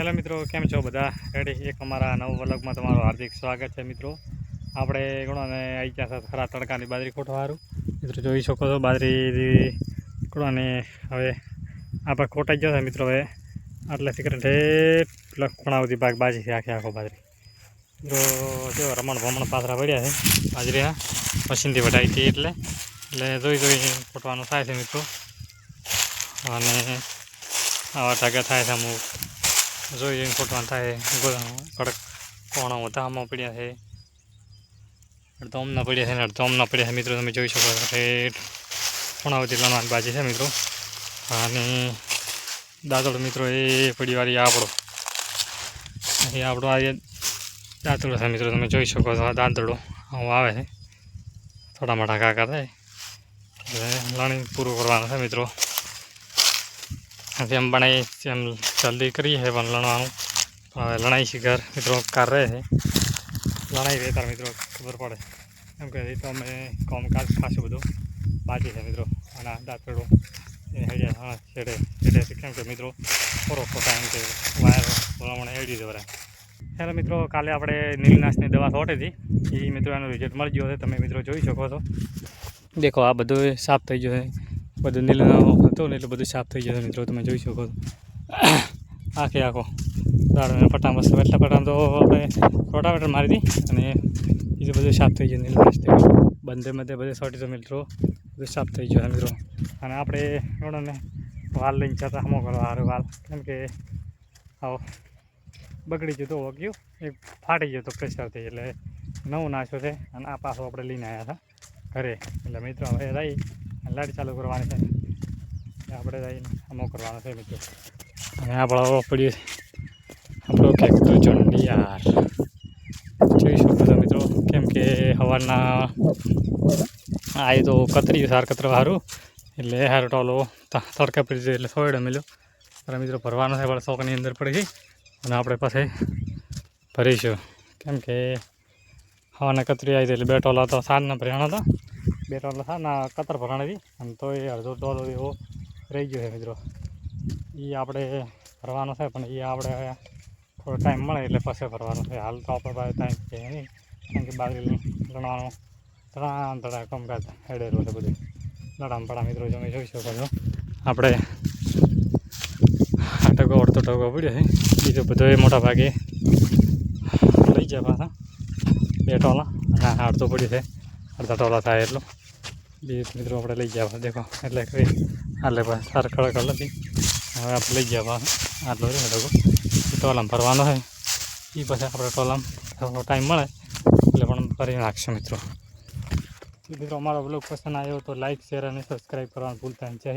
Hello મિત્રો, કેમ છો બધા? રેડી એક અમારા નવ વ્લોગમાં તમારું હાર્દિક સ્વાગત છે મિત્રો. આપણે ઘણોને આવી ગયા છે ખરા તડકાની બાજરી ખોટવારું. મિત્રો જોઈ શકો છો બાજરી ઘણોને હવે આપણે ખોટાઈ ગયો છે મિત્રો. હવે આટલે સિક્રેટ ખૂણા સુધી ભાગ બાજી છે આખો બાજરી. મિત્રો જો રમણ પાથરા પડ્યા છે બાજરીના મશીનથી વઢાઈ હતી એટલે જોઈ ખોટવાનું થાય છે મિત્રો. અને આવા ઢાગા થાય છે અમુક જોઈ જોઈને ફોટવાનું થાય. કડક કોણા વધામાં પડ્યા છે, અડધોમના પડ્યા છે ને અડધોમના પડ્યા છે મિત્રો. તમે જોઈ શકો છો રેટ ખૂણાવતી લણવાની બાજી છે મિત્રો. અને દાંતડો મિત્રો એ પડીવાળી આપણો આ દાંતડો છે મિત્રો. તમે જોઈ શકો છો આ દાંતડો આવું આવે છે, થોડા મોટા કાકા થાય એટલે લણી પૂરું કરવાનું છે મિત્રો. જેમ બનાવી તેમ જલ્દી કરીએ છે પણ લણવાનું હવે લણાઈ શિકાર મિત્રો કાર રહે છે. લણાઈ રહેતા મિત્રો ખબર પડે એમ કે તો અમે કામકાજ ખાસું બધું બાકી છે મિત્રો. અને દાંતડો એ હેડ્યા હા છેડે કેમ કે મિત્રો થોડો ખોટા એમ કે વાયર ભલામણ એડી દેવરાય. ચાલો મિત્રો, કાલે આપણે નીલનાશની દવા છોટી હતી એ મિત્રો એનું રિઝલ્ટ મળી ગયો છે. તમે મિત્રો જોઈ શકો છો. દેખો આ બધું સાફ થઈ ગયું છે, બધું નીલ હતું ને એટલે બધું સાફ થઈ જશે મિત્રો. તમે જોઈ શકો છો આખો દાડો પટામ વસ્તુ એટલા પટામ તો આપણે રોટાવેટર મારી હતી અને એ બધું સાફ થઈ ગયું. નીલ બંધે બધે સોટી તો મિત્રો બધું સાફ થઈ ગયું મિત્રો. અને આપણે ઘણોને વાલ લઈને જતા હમો કરવા સારું વાલ કેમ કે આવો બગડી ગયું તો ગયું એક ફાટી ગયો તો પ્રેશરથી એટલે નવું નાખ્યો છે. અને આ પાછો આપણે લઈને આવ્યા હતા ઘરે એટલે મિત્રો હવે રહી લાઈટ ચાલુ કરવાની છે આપણે જઈને અમો કરવાનો છે મિત્રો. અને આપણો પડ્યું આપણો કેક્ટર યાર જોઈ શકો છો મિત્રો. કેમ કે સવારના આવી તો કતરી સાર કતરવા સારું એટલે હાર ટોલો તડકા પડી જાય એટલે સોયડો મળ્યો અને મિત્રો ભરવાનો છે પણ શોખની અંદર પડી ગઈ. અને આપણે પાસે ભરીશું કેમ કે હવાના કતરી આવી એટલે બે ટોલા તો સારના ભરાણા હતા, બે ટોલા સારના કતર ભરાણી હતી અને તો એ અડધો ટોલો એવો રહી ગયો છે મિત્રો. એ આપણે ભરવાનો છે પણ એ આપણે થોડો ટાઈમ મળે એટલે પછી ભરવાનો છે. હાલ તો આપણે પાસે ટાઈમ છે નહીં કેમ કે બાજરી લણવાનું ધડા કામકાજ હેડેલું છે બધું લડામ પડા મિત્રો. તમે જોઈ શકો છો આપણે આ ટકો અડધો ટકો પડ્યો છે. બીજો બધો એ મોટા ભાગે લઈ જાય પાછા બે ટોલા અને અડધો પડ્યું છે, અડધા ટોલા થાય એટલો બીજું મિત્રો આપણે લઈ જવા દેખો એટલે કઈ હાલે પાસ સાર ખડખડ નથી. હવે આપણે લઈ જવા આટલો રહે ટકો એ ટોલામ ભરવાનો છે. એ પછી આપણે ટોલામ થોડો ટાઈમ મળે એટલે પણ ભરી નાખશું મિત્રો. મિત્રો અમારો બ્લોગ પસંદ આવ્યો તો લાઇક શેર અને સબસ્ક્રાઈબ કરવાનું ભૂલતા નહીં. જય